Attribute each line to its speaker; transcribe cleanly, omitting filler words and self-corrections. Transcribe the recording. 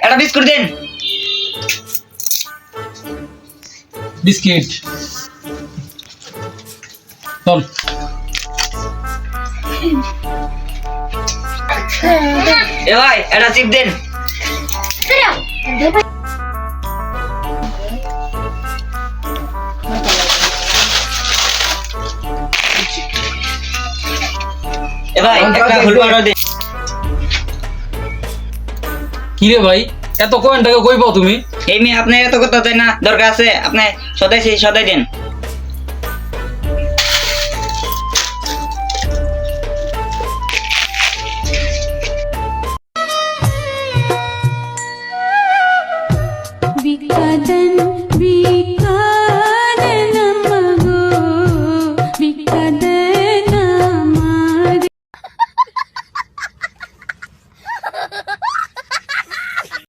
Speaker 1: একটা বিস্কুট দেন।
Speaker 2: বিস্কিট চল।
Speaker 1: এ ভাই একটা চিপ দেন। এ ভাই একটা ফুল পাউডার দেন।
Speaker 2: কি রে ভাই, এত কয়েন টাকা কই পাও তুমি?
Speaker 1: এই মেয়ে আপনি এত কথা দেন না, দরকার আছে আপনি সদাই দেন।